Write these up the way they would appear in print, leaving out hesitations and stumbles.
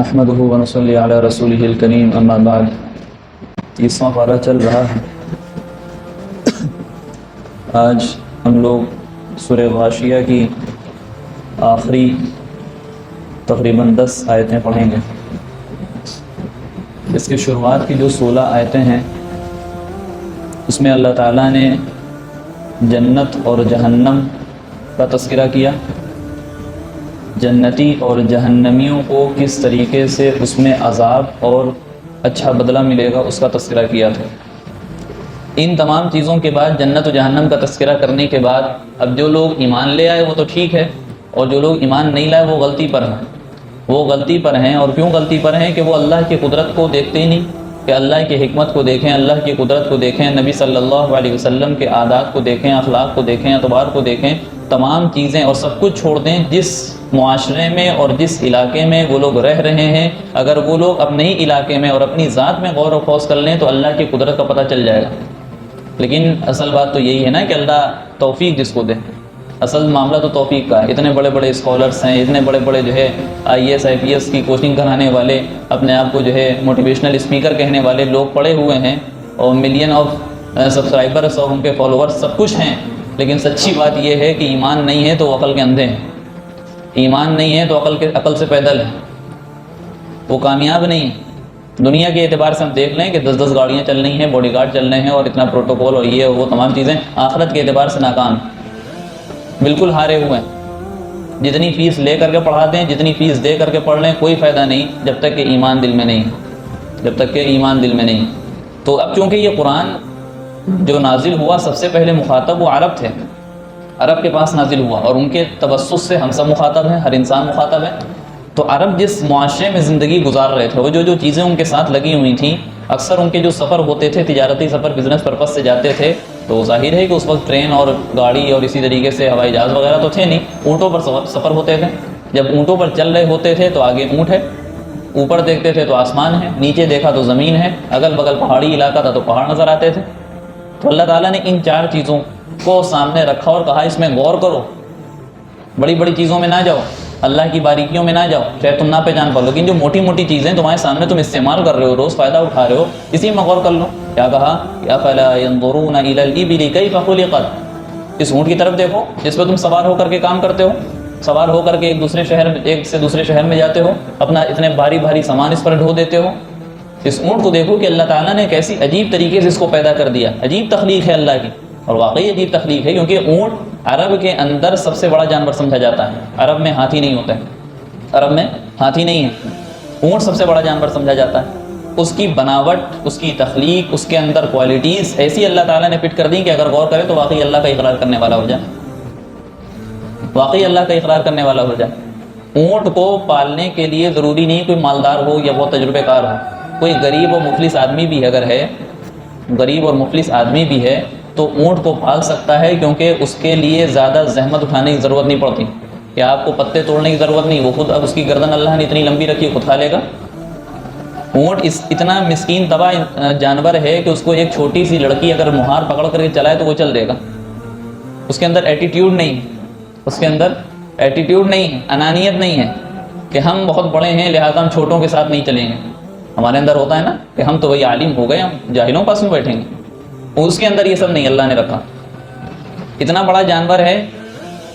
نحمده ونصلی علی رسولہ الکریم، اما بعد۔ 30واں پارہ چل رہا ہے۔ آج ہم لوگ سورہ غاشیہ کی آخری تقریباً 10 آیتیں پڑھیں گے۔ اس کی شروعات کی جو 16 آیتیں ہیں اس میں اللہ تعالیٰ نے جنت اور جہنم کا تذکرہ کیا، جنتی اور جہنمیوں کو کس طریقے سے اس میں عذاب اور اچھا بدلہ ملے گا اس کا تذکرہ کیا تھا۔ ان تمام چیزوں کے بعد، جنت و جہنم کا تذکرہ کرنے کے بعد، اب جو لوگ ایمان لے آئے وہ تو ٹھیک ہے، اور جو لوگ ایمان نہیں لائے وہ غلطی پر ہیں۔ وہ غلطی پر ہیں، اور کیوں غلطی پر ہیں؟ کہ وہ اللہ کی قدرت کو دیکھتے ہی نہیں، کہ اللہ کی حکمت کو دیکھیں، اللہ کی قدرت کو دیکھیں، نبی صلی اللہ علیہ وسلم کے عادات کو دیکھیں، اخلاق کو دیکھیں، اعتبار کو دیکھیں، تمام چیزیں اور سب کچھ چھوڑ دیں۔ جس معاشرے میں اور جس علاقے میں وہ لوگ رہ رہے ہیں، اگر وہ لوگ اپنے ہی علاقے میں اور اپنی ذات میں غور و خوض کر لیں تو اللہ کی قدرت کا پتہ چل جائے گا۔ لیکن اصل بات تو یہی ہے نا کہ اللہ توفیق جس کو دے، اصل معاملہ تو توفیق کا ہے۔ اتنے بڑے بڑے اسکالرس ہیں، اتنے بڑے بڑے جو ہے IAS IPS کی کوچنگ کرانے والے، اپنے آپ کو جو ہے موٹیویشنل اسپیکر کہنے والے لوگ پڑے ہوئے ہیں، اور ملین آف سبسکرائبرس اور ان کے فالوورس سب کچھ ہیں، لیکن سچی بات یہ ہے کہ ایمان نہیں ہے تو وہ عقل کے اندھے ہیں، ایمان نہیں ہے تو عقل سے پیدل ہے، وہ کامیاب نہیں ہے۔ دنیا کے اعتبار سے ہم دیکھ لیں کہ 10 گاڑیاں چل رہی ہیں، باڈی گارڈ چل رہے ہیں، اور اتنا پروٹوکول اور یہ وہ تمام چیزیں، آخرت کے اعتبار سے ناکام، بالکل ہارے ہوئے ہیں۔ جتنی فیس لے کر کے پڑھاتے ہیں، جتنی فیس دے کر کے پڑھ لیں، کوئی فائدہ نہیں جب تک کہ ایمان دل میں نہیں، جب تک کہ ایمان دل میں نہیں۔ تو اب چونکہ یہ قرآن جو نازل ہوا سب سے پہلے مخاطب وہ عرب تھے، عرب کے پاس نازل ہوا، اور ان کے توسط سے ہم سب مخاطب ہیں، ہر انسان مخاطب ہے۔ تو عرب جس معاشرے میں زندگی گزار رہے تھے، وہ جو چیزیں ان کے ساتھ لگی ہوئی تھیں، اکثر ان کے جو سفر ہوتے تھے، تجارتی سفر، بزنس پرپس سے جاتے تھے، تو ظاہر ہے کہ اس وقت ٹرین اور گاڑی اور اسی طریقے سے ہوائی جہاز وغیرہ تو تھے نہیں، اونٹوں پر سفر ہوتے تھے۔ جب اونٹوں پر چل رہے ہوتے تھے تو آگے اونٹ ہے، اوپر دیکھتے تھے تو آسمان ہے، نیچے دیکھا تو زمین ہے، اگل بغل پہاڑی علاقہ تھا تو پہاڑ نظر آتے تھے۔ تو اللہ تعالیٰ نے ان 4 چیزوں کو سامنے رکھا اور کہا اس میں غور کرو، بڑی بڑی چیزوں میں نہ جاؤ، اللہ کی باریکیوں میں نہ جاؤ، شاید تم نہ پہچان پاؤ، لیکن جو موٹی موٹی چیزیں تمہارے سامنے تم استعمال کر رہے ہو، روز فائدہ اٹھا رہے ہو، اسی میں غور کر لو۔ کیا کہا؟ افلا ينظرون الى الابل كيف خلقت، اس اونٹ کی طرف دیکھو جس پہ تم سوار ہو کر کے کام کرتے ہو، سوار ہو کر کے ایک سے دوسرے شہر میں جاتے ہو، اپنا اتنے بھاری بھاری سامان اس پر ڈھو دیتے ہو۔ اس اونٹ کو دیکھو کہ اللہ تعالیٰ نے کیسی عجیب طریقے سے اس کو پیدا کر دیا، عجیب تخلیق ہے اللہ کی، اور واقعی عجیب تخلیق ہے، کیونکہ اونٹ عرب کے اندر سب سے بڑا جانور سمجھا جاتا ہے۔ عرب میں ہاتھی نہیں ہوتا ہے، عرب میں ہاتھی نہیں ہے، اونٹ سب سے بڑا جانور سمجھا جاتا ہے۔ اس کی بناوٹ، اس کی تخلیق، اس کے اندر کوالٹیز ایسی اللہ تعالیٰ نے فٹ کر دی کہ اگر غور کرے تو واقعی اللہ کا اقرار کرنے والا ہو جائے، واقعی اللہ کا اقرار کرنے والا ہو جائے۔ اونٹ کو پالنے کے لیے ضروری نہیں کوئی مالدار ہو یا بہت تجربے کار ہو، کوئی غریب اور مفلس آدمی بھی اگر ہے، غریب اور مفلس آدمی بھی ہے تو اونٹ کو پال سکتا ہے، کیونکہ اس کے لیے زیادہ زحمت اٹھانے کی ضرورت نہیں پڑتی، کہ آپ کو پتے توڑنے کی ضرورت نہیں، وہ خود، اب اس کی گردن اللہ نے اتنی لمبی رکھی خود کھا لے گا۔ اونٹ اتنا مسکین تباہ جانور ہے کہ اس کو ایک چھوٹی سی لڑکی اگر مہار پکڑ کر کے چلائے تو وہ چل دے گا۔ اس کے اندر ایٹیٹیوڈ نہیں، اس کے اندر ایٹیٹیوڈ نہیں ہے، انانیت نہیں ہے کہ ہم بہت بڑے ہیں لہٰذا ہم چھوٹوں کے ساتھ نہیں چلیں گے۔ ہمارے اندر ہوتا ہے نا کہ ہم تو وہی عالم ہو گئے، ہم جاہلوں پاس میں بیٹھیں گے۔ اس کے اندر یہ سب نہیں اللہ نے رکھا۔ اتنا بڑا جانور ہے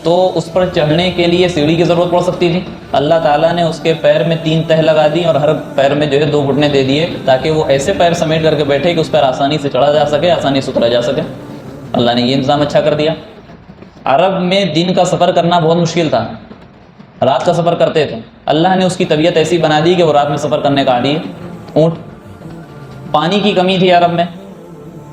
تو اس پر چڑھنے کے لیے سیڑھی کی ضرورت پڑ سکتی تھی، اللہ تعالیٰ نے اس کے پیر میں 3 تہ لگا دی، اور ہر پیر میں جو ہے 2 گھٹنے دے دیے، تاکہ وہ ایسے پیر سمیٹ کر کے بیٹھے کہ اس پر آسانی سے چڑھا جا سکے، آسانی سے اترا جا سکے۔ اللہ نے یہ انتظام اچھا کر دیا۔ عرب میں دن کا سفر کرنا بہت مشکل تھا، رات کا سفر کرتے تھے، اللہ نے اس کی طبیعت ایسی بنا دی کہ وہ رات میں سفر کرنے کا عادی ہے۔ اونٹ، پانی کی کمی تھی عرب میں،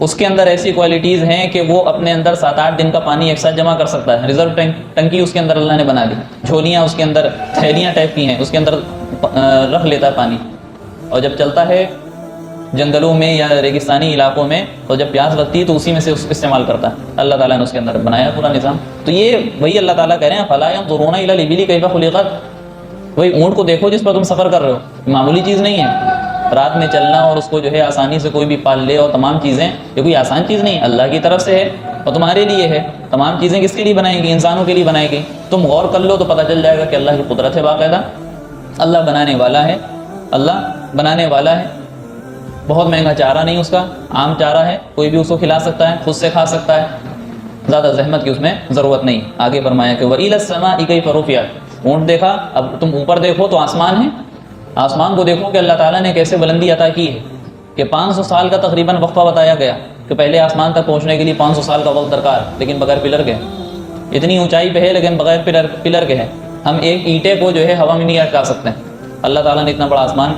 اس کے اندر ایسی کوالٹیز ہیں کہ وہ اپنے اندر 7-8 دن کا پانی ایک ساتھ جمع کر سکتا ہے، ریزرو ٹنکی اس کے اندر اللہ نے بنا دی، جھولیاں اس کے اندر، تھیلیاں ٹائپ کی ہیں، اس کے اندر رکھ لیتا ہے پانی، اور جب چلتا ہے جنگلوں میں یا ریگستانی علاقوں میں تو جب پیاس لگتی ہے تو اسی میں سے استعمال کرتا ہے۔ اللہ تعالیٰ نے اس کے اندر بنایا پورا نظام۔ تو یہ وہی اللہ تعالیٰ کہہ رہے ہیں فَلَا يَنظُرُونَ إِلَى الْإِبِلِ كَيْفَ خُلِقَتْ، وہی اونٹ کو دیکھو جس پر تم سفر کر رہے ہو، معمولی چیز نہیں ہے۔ رات میں چلنا اور اس کو جو ہے آسانی سے کوئی بھی پال لے اور تمام چیزیں، یہ کوئی آسان چیز نہیں، اللہ کی طرف سے ہے اور تمہارے لیے ہے۔ تمام چیزیں کس کے لیے بنائی گئی؟ انسانوں کے لیے بنائی گئی۔ تم غور کر لو تو پتہ چل جائے گا کہ اللہ کی قدرت ہے باقاعدہ، اللہ بنانے والا ہے۔ اللہ بنانے والا ہے، بہت مہنگا چارہ نہیں اس کا، عام چارہ ہے، کوئی بھی اس کو کھلا سکتا ہے، خود سے کھا سکتا ہے، زیادہ زحمت کی اس میں ضرورت نہیں۔ آگے فرمایا کہ وَإِلَى السَّمَاءِ كَيْفَ رُفِعَتْ، اونٹ دیکھا، اب تم اوپر دیکھو تو آسمان ہے، آسمان کو دیکھو کہ اللہ تعالیٰ نے کیسے بلندی عطا کی ہے، کہ 500 سال کا تقریباً وقفہ بتایا گیا کہ پہلے آسمان تک پہنچنے کے لیے 500 سال کا وقت درکار، لیکن بغیر پلر کے، اتنی اونچائی پہ ہے لیکن بغیر پلر کے ہے۔ ہم ایک اینٹے کو جو ہے ہوا میں نہیں اٹکا سکتے، اللہ تعالیٰ نے اتنا بڑا آسمان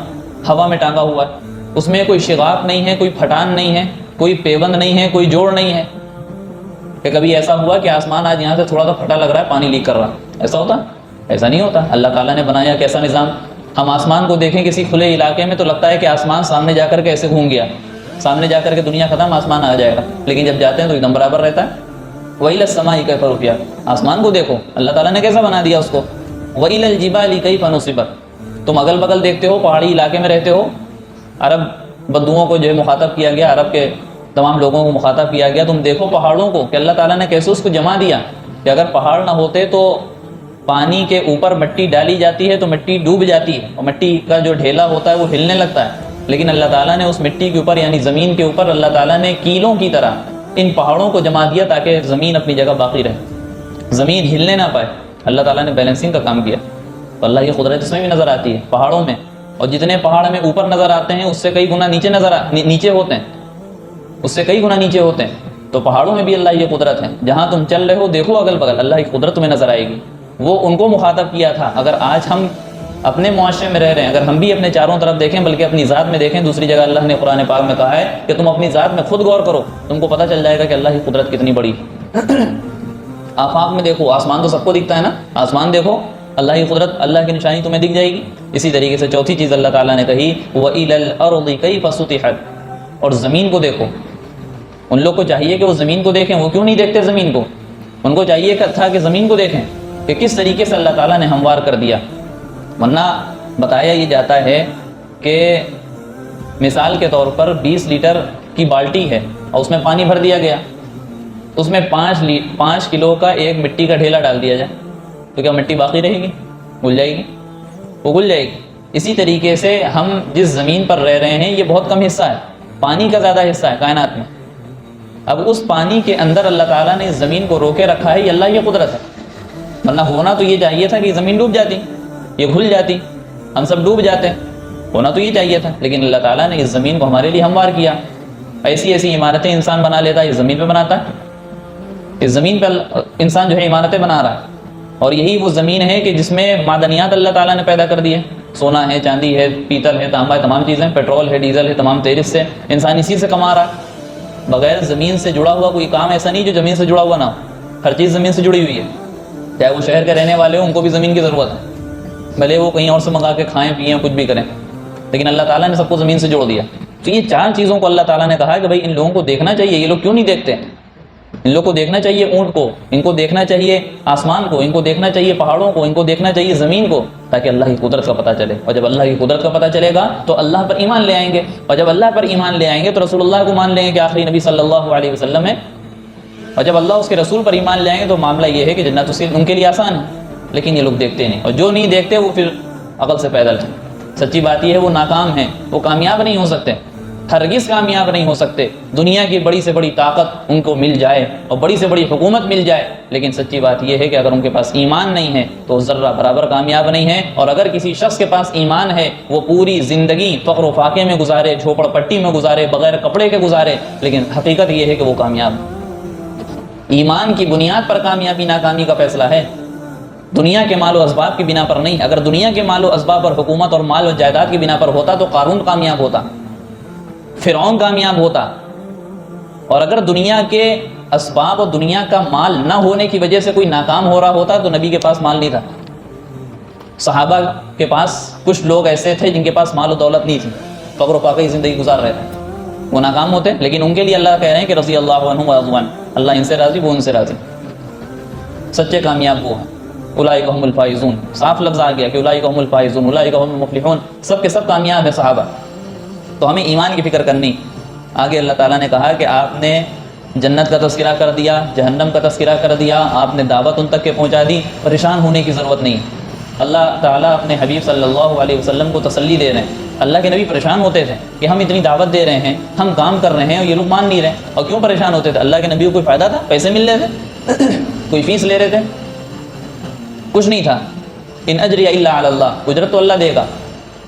ہوا میں ٹانگا ہوا ہے، اس میں کوئی شغاف نہیں ہے، کوئی پھٹان نہیں ہے، کوئی پیوند نہیں ہے، کوئی جوڑ نہیں ہے کہ کبھی ایسا ہوا کہ آسمان آج یہاں سے تھوڑا سا پھٹا لگ رہا ہے، پانی لیک کر رہا ہے، ایسا ہوتا؟ ایسا نہیں ہوتا۔ اللہ تعالیٰ نے بنایا کیسا نظام۔ ہم آسمان کو دیکھیں کسی کھلے علاقے میں تو لگتا ہے کہ آسمان سامنے جا کر کے ایسے گھوم گیا، سامنے جا کر کے دنیا ختم، آسمان آ جائے گا، لیکن جب جاتے ہیں تو ایک دم برابر رہتا ہے۔ وَإِلَى السَّمَاءِ كَيْفَ رُفِعَتْ، آسمان کو دیکھو اللہ تعالیٰ نے کیسا بنا دیا اس کو۔ وَإِلَى الْجِبَالِ كَيْفَ نُصِبَتْ، تم اگل بغل دیکھتے ہو، پہاڑی علاقے میں رہتے ہو، عرب بدوؤں کو جو ہے مخاطب کیا گیا، عرب کے تمام لوگوں کو مخاطب کیا گیا، تم دیکھو پہاڑوں کو کہ اللہ تعالیٰ نے کیسے اس کو جما دیا، کہ اگر پہاڑ نہ ہوتے تو پانی کے اوپر مٹی ڈالی جاتی ہے تو مٹی ڈوب جاتی ہے، اور مٹی کا جو ڈھیلا ہوتا ہے وہ ہلنے لگتا ہے، لیکن اللہ تعالیٰ نے اس مٹی کے اوپر یعنی زمین کے اوپر اللہ تعالیٰ نے کیلوں کی طرح ان پہاڑوں کو جما دیا تاکہ زمین اپنی جگہ باقی رہے، زمین ہلنے نہ پائے۔ اللہ تعالیٰ نے بیلنسنگ کا کام کیا، تو اللہ کی قدرت اس میں بھی نظر آتی ہے پہاڑوں میں، اور جتنے پہاڑ ہمیں اوپر نظر آتے ہیں اس سے کئی گنا نیچے ہوتے ہیں، اس سے کئی گنا نیچے ہوتے ہیں، تو پہاڑوں میں بھی اللہ کی قدرت ہے۔ جہاں تم چل رہے ہو دیکھو اگل بغل، اللہ کی قدرت تمہیں نظر آئے گی۔ وہ ان کو مخاطب کیا تھا۔ اگر آج ہم اپنے معاشرے میں رہ رہے ہیں، اگر ہم بھی اپنے چاروں طرف دیکھیں بلکہ اپنی ذات میں دیکھیں، دوسری جگہ اللہ نے قرآن پاک میں کہا ہے کہ تم اپنی ذات میں خود غور کرو، تم کو پتہ چل جائے گا کہ اللہ کی قدرت کتنی بڑی ہے۔ آفاق میں دیکھو، آسمان تو سب کو دکھتا ہے نا، آسمان دیکھو، اللہ کی قدرت، اللہ کی نشانی تمہیں دکھ جائے گی۔ اسی طریقے سے چوتھی چیز اللہ تعالیٰ نے کہی وَإِلَى الْأَرْضِ كَيْفَ سُطِحَتْ، اور زمین کو دیکھو۔ ان لوگ کو چاہیے کہ وہ زمین کو دیکھیں، وہ کیوں نہیں دیکھتے زمین کو؟ ان کو چاہیے تھا کہ زمین کو دیکھیں کہ کس طریقے سے اللہ تعالیٰ نے ہموار کر دیا۔ ورنہ بتایا یہ جاتا ہے کہ مثال کے طور پر 20 لیٹر کی بالٹی ہے اور اس میں پانی بھر دیا گیا، اس میں 5 کلو کا ایک مٹی کا ڈھیلا ڈال دیا جائے تو کیا مٹی باقی رہے گی؟ گل جائے گی، وہ گل جائے گی۔ اسی طریقے سے ہم جس زمین پر رہ رہے ہیں یہ بہت کم حصہ ہے، پانی کا زیادہ حصہ ہے کائنات میں۔ اب اس پانی کے اندر اللہ تعالیٰ نے اس زمین کو روکے رکھا ہے، یہ اللہ کی قدرت ہے۔ ورنہ ہونا تو یہ چاہیے تھا کہ زمین ڈوب جاتی، یہ گھل جاتی، ہم سب ڈوب جاتے، ہونا تو یہ چاہیے تھا، لیکن اللہ تعالیٰ نے اس زمین کو ہمارے لیے ہموار کیا۔ ایسی ایسی عمارتیں انسان بنا لیتا ہے، اس زمین پہ بناتا ہے، اس زمین پہ انسان جو ہے عمارتیں بنا رہا ہے، اور یہی وہ زمین ہے کہ جس میں معدنیات اللہ تعالیٰ نے پیدا کر دیے، سونا ہے، چاندی ہے، پیتل ہے، تانبا ہے، تمام چیزیں، پیٹرول ہے، ڈیزل ہے، تمام تیل سے انسان اسی سے کما رہا ہے۔ بغیر زمین سے جڑا ہوا کوئی کام ایسا نہیں جو زمین سے جڑا ہوا نہ ہو، ہر چیز زمین سے جڑی ہوئی ہے۔ چاہے وہ شہر کے رہنے والے ہوں، ان کو بھی زمین کی ضرورت ہے، بھلے وہ کہیں اور سے منگا کے کھائیں پئیں کچھ بھی کریں، لیکن اللہ تعالیٰ نے سب کو زمین سے جوڑ دیا۔ تو یہ 4 چیزوں کو اللہ تعالیٰ نے کہا کہ بھائی ان لوگوں کو دیکھنا چاہیے، یہ لوگ کیوں نہیں دیکھتے؟ ان لوگوں کو دیکھنا چاہیے اونٹ کو، ان کو دیکھنا چاہیے آسمان کو، ان کو دیکھنا چاہیے پہاڑوں کو، ان کو دیکھنا چاہیے زمین کو، تاکہ اللہ کی قدرت کا پتہ چلے۔ اور جب اللہ کی قدرت کا پتہ چلے گا تو اللہ پر ایمان لے آئیں گے، اور جب اللہ پر ایمان لے آئیں گے تو رسول اللہ کو مان لیں گے کہ آخری نبی صلی اللہ علیہ وسلم ہے، اور جب اللہ اس کے رسول پر ایمان لے آئیں گے تو معاملہ یہ ہے کہ جنت اس ان کے لیے آسان ہے۔ لیکن یہ لوگ دیکھتے نہیں، اور جو نہیں دیکھتے وہ پھر عقل سے پیدل ہیں۔ سچی بات یہ ہے وہ ناکام ہیں، وہ کامیاب نہیں ہو سکتے، ہرگز کامیاب نہیں ہو سکتے۔ دنیا کی بڑی سے بڑی طاقت ان کو مل جائے اور بڑی سے بڑی حکومت مل جائے، لیکن سچی بات یہ ہے کہ اگر ان کے پاس ایمان نہیں ہے تو ذرہ برابر کامیاب نہیں ہے۔ اور اگر کسی شخص کے پاس ایمان ہے، وہ پوری زندگی فقر و فاقے میں گزارے، جھوپڑ پٹی میں گزارے، بغیر کپڑے کے گزارے، لیکن حقیقت یہ ہے کہ وہ کامیاب ہے۔ ایمان کی بنیاد پر کامیابی ناکامی کا فیصلہ ہے، دنیا کے مال و اسباب کی بنا پر نہیں۔ اگر دنیا کے مال و اسباب اور حکومت اور مال و جائیداد کی بنا پر ہوتا تو قارون کامیاب ہوتا، فرعون کامیاب ہوتا۔ اور اگر دنیا کے اسباب اور دنیا کا مال نہ ہونے کی وجہ سے کوئی ناکام ہو رہا ہوتا تو نبی کے پاس مال نہیں تھا۔ صحابہ کے پاس کچھ لوگ ایسے تھے جن کے پاس مال و دولت نہیں تھی، فقر و فاقے کی زندگی گزار رہے تھے، وہ ناکام ہوتے، لیکن ان کے لیے اللہ کہہ رہے ہیں کہ رضی اللہ عنہ ورضوان، اللہ ان سے راضی، وہ ان سے راضی۔ سچے کامیاب وہ ہیں، اولئک هم الفائزون، صاف لفظ آ گیا کہ اولئک هم الفائزون، اولئک هم المفلحون، سب کے سب کامیاب ہیں صحابہ۔ تو ہمیں ایمان کی فکر کرنی۔ آگے اللہ تعالیٰ نے کہا کہ آپ نے جنت کا تذکرہ کر دیا، جہنم کا تذکرہ کر دیا، آپ نے دعوت ان تک کے پہنچا دی، پریشان ہونے کی ضرورت نہیں۔ اللہ تعالیٰ اپنے حبیب صلی اللہ علیہ وسلم کو تسلی دے رہے ہیں۔ اللہ کے نبی پریشان ہوتے تھے کہ ہم اتنی دعوت دے رہے ہیں، ہم کام کر رہے ہیں اور یہ لوگ مان نہیں رہے، اور کیوں پریشان ہوتے تھے؟ اللہ کے نبی کو کوئی فائدہ تھا؟ پیسے مل رہے تھے؟ کوئی فیس لے رہے تھے؟ کچھ نہیں تھا۔ ان اجری الا علی اللہ، اجرت تو اللہ دے گا،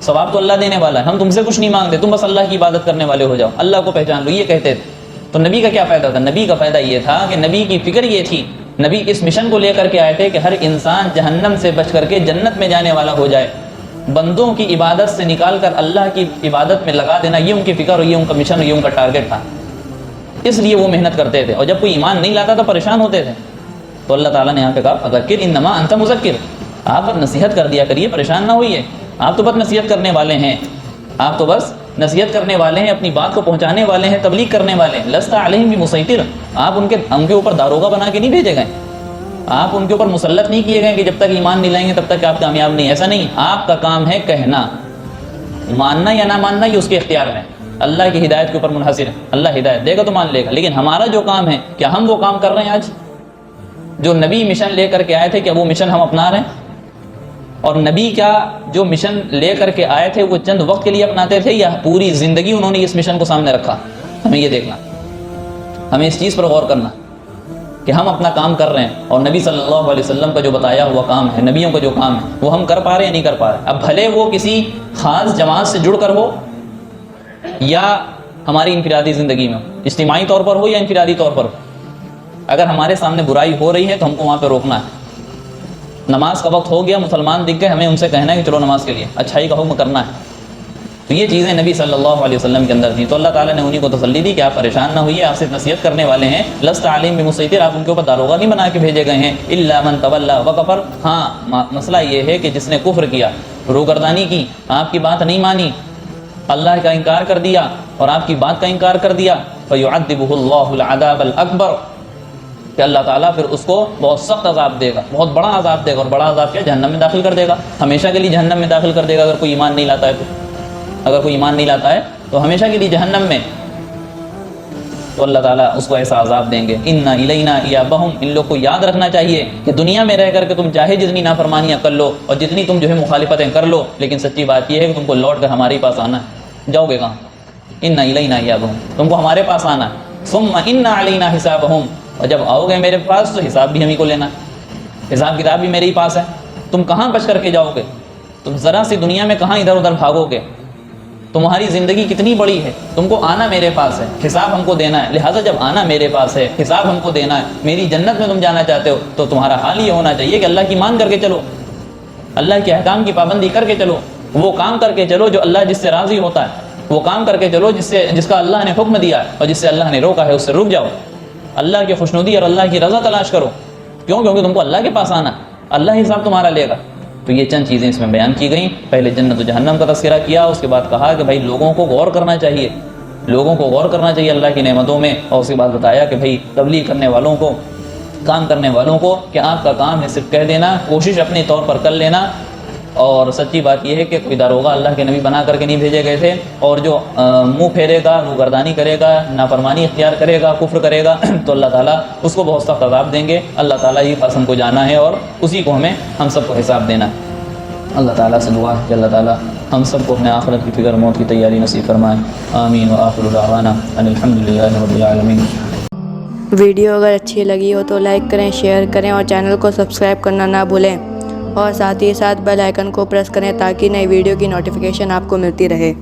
ثواب تو اللہ دینے والا ہے، ہم تم سے کچھ نہیں مانگتے، تم بس اللہ کی عبادت کرنے والے ہو جاؤ، اللہ کو پہچان لو، یہ کہتے تھے۔ تو نبی کا کیا فائدہ تھا؟ نبی کا فائدہ یہ تھا کہ نبی کی فکر یہ تھی، نبی اس مشن کو لے کر کے آئے تھے کہ ہر انسان جہنم سے بچ کر کے جنت میں جانے والا ہو جائے، بندوں کی عبادت سے نکال کر اللہ کی عبادت میں لگا دینا، یہ ان کی فکر اور یہ ان کا مشن اور یہ ان کا ٹارگٹ تھا۔ اس لیے وہ محنت کرتے تھے، اور جب کوئی ایمان نہیں لاتا تو پریشان ہوتے تھے۔ تو اللہ تعالیٰ نے یہاں پہ کہا فذکر انما انت مذکر، آپ نصیحت کر دیا کریے، پریشان نہ ہوئیے، آپ تو بس نصیحت کرنے والے ہیں، آپ تو بس نصیحت کرنے والے ہیں، اپنی بات کو پہنچانے والے ہیں، تبلیغ کرنے والے ہیں۔ لست علیہم بمسیطر، آپ ان کے اوپر داروغہ بنا کے نہیں بھیجے گئے، آپ ان کے اوپر مسلط نہیں کیے گئے کہ جب تک ایمان نہیں لائیں گے تب تک آپ کامیاب نہیں، ایسا نہیں۔ آپ کا کام ہے کہنا، ماننا یا نہ ماننا یہ اس کے اختیار میں، اللہ کی ہدایت کے اوپر منحصر ہے، اللہ ہدایت دے گا تو مان لے گا۔ لیکن ہمارا جو کام ہے، کیا ہم وہ کام کر رہے ہیں آج جو نبی مشن لے کر کے آئے تھے؟ کیا وہ مشن ہم اپنا رہے ہیں؟ اور نبی کیا جو مشن لے کر کے آئے تھے وہ چند وقت کے لیے اپناتے تھے، یا پوری زندگی انہوں نے اس مشن کو سامنے رکھا؟ ہمیں یہ دیکھنا، ہمیں اس چیز پر غور کرنا کہ ہم اپنا کام کر رہے ہیں، اور نبی صلی اللہ علیہ وسلم کا جو بتایا ہوا کام ہے، نبیوں کا جو کام ہے، وہ ہم کر پا رہے ہیں یا نہیں کر پا رہے؟ اب بھلے وہ کسی خاص جماعت سے جڑ کر ہو یا ہماری انفرادی زندگی میں، اجتماعی طور پر ہو یا انفرادی طور پر ہو، اگر ہمارے سامنے برائی ہو رہی ہے تو ہم کو وہاں پہ روکنا ہے۔ نماز کا وقت ہو گیا، مسلمان دکھ گئے، ہمیں ان سے کہنا ہے کہ چلو نماز کے لیے، اچھائی کا حکم کرنا ہے۔ تو یہ چیزیں نبی صلی اللہ علیہ وسلم کے اندر تھیں، تو اللہ تعالیٰ نے انہیں کو تسلی دی کہ آپ پریشان نہ ہوئیے، آپ صرف نصیحت کرنے والے ہیں، لست علیہم بمسیطر، آپ ان کے اوپر داروغہ نہیں بنا کے بھیجے گئے ہیں، الا من تولی وکفر۔ ہاں، مسئلہ یہ ہے کہ جس نے کفر کیا، روگردانی کی، آپ کی بات نہیں مانی، اللہ کا انکار کر دیا اور آپ کی بات کا انکار کر دیا، فیعذبہ اللہ العذاب الاکبر، کہ اللہ تعالیٰ پھر اس کو بہت سخت عذاب دے گا، بہت بڑا عذاب دے گا، اور بڑا عذاب کیا؟ جہنم میں داخل کر دے گا، ہمیشہ کے لیے جہنم میں داخل کر دے گا۔ اگر کوئی ایمان نہیں لاتا ہے تو، اگر کوئی ایمان نہیں لاتا ہے تو ہمیشہ کے لیے جہنم میں، تو اللہ تعالیٰ اس کو ایسا عذاب دیں گے۔ انا الینا ایابہم، ان لوگ کو یاد رکھنا چاہیے کہ دنیا میں رہ کر کے تم چاہے جتنی نافرمانیاں کر لو اور جتنی تم جو ہے مخالفتیں کر لو، لیکن سچی بات یہ ہے کہ تم کو لوٹ کر ہمارے پاس آنا ہے۔ جاؤ گے کہاں؟ انا الینا ایابہم، تم کو ہمارے پاس آنا ہے۔ ثم ان علینا حسابہم، اور جب آؤ گے میرے پاس تو حساب بھی ہمیں کو لینا ہے، حساب کتاب بھی میرے ہی پاس ہے۔ تم کہاں بچ کر کے جاؤ گے؟ تم ذرا سی دنیا میں کہاں ادھر ادھر بھاگو گے؟ تمہاری زندگی کتنی بڑی ہے، تم کو آنا میرے پاس ہے، حساب ہم کو دینا ہے۔ لہٰذا جب آنا میرے پاس ہے، حساب ہم کو دینا ہے، میری جنت میں تم جانا چاہتے ہو، تو تمہارا حال یہ ہونا چاہیے کہ اللہ کی مان کر کے چلو، اللہ کے احکام کی پابندی کر کے چلو، وہ کام کر کے چلو جو اللہ جس سے راضی ہوتا ہے، وہ کام کر کے چلو جس کا اللہ نے حکم دیا ہے، اور جس سے اللہ نے روکا ہے اس سے رک جاؤ۔ اللہ کی خوشنودی اور اللہ کی رضا تلاش کرو، کیوں؟ کیونکہ تم کو اللہ کے پاس آنا، اللہ حساب تمہارا لے گا۔ تو یہ چند چیزیں اس میں بیان کی گئیں، پہلے جنت و جہنم کا تذکرہ کیا، اس کے بعد کہا کہ بھائی لوگوں کو غور کرنا چاہیے، لوگوں کو غور کرنا چاہیے اللہ کی نعمتوں میں، اور اس کے بعد بتایا کہ بھائی تبلیغ کرنے والوں کو، کام کرنے والوں کو، کہ آپ کا کام ہے صرف کہہ دینا، کوشش اپنے طور پر کر لینا، اور سچی بات یہ ہے کہ کوئی داروغہ اللہ کے نبی بنا کر کے نہیں بھیجے گئے تھے، اور جو منہ پھیرے گا، روگردانی کرے گا، نافرمانی اختیار کرے گا، کفر کرے گا، تو اللہ تعالیٰ اس کو بہت سخت عذاب دیں گے۔ اللہ تعالیٰ ہی پاس ہم کو جانا ہے اور اسی کو ہم سب کو حساب دینا ہے۔ اللہ تعالیٰ سے دعا ہے کہ اللہ تعالیٰ ہم سب کو اپنے آخرت کی فکر، موت کی تیاری نصیب فرمائے۔ آمین وآخر دعوانا ان الحمد للہ رب العالمین۔ ویڈیو اگر اچھی لگی ہو تو لائک کریں، شیئر کریں اور چینل کو سبسکرائب کرنا نہ بھولیں، اور ساتھ ہی ساتھ بیل آئیکن کو پریس کریں تاکہ نئی ویڈیو کی نوٹیفیکیشن آپ کو ملتی رہے۔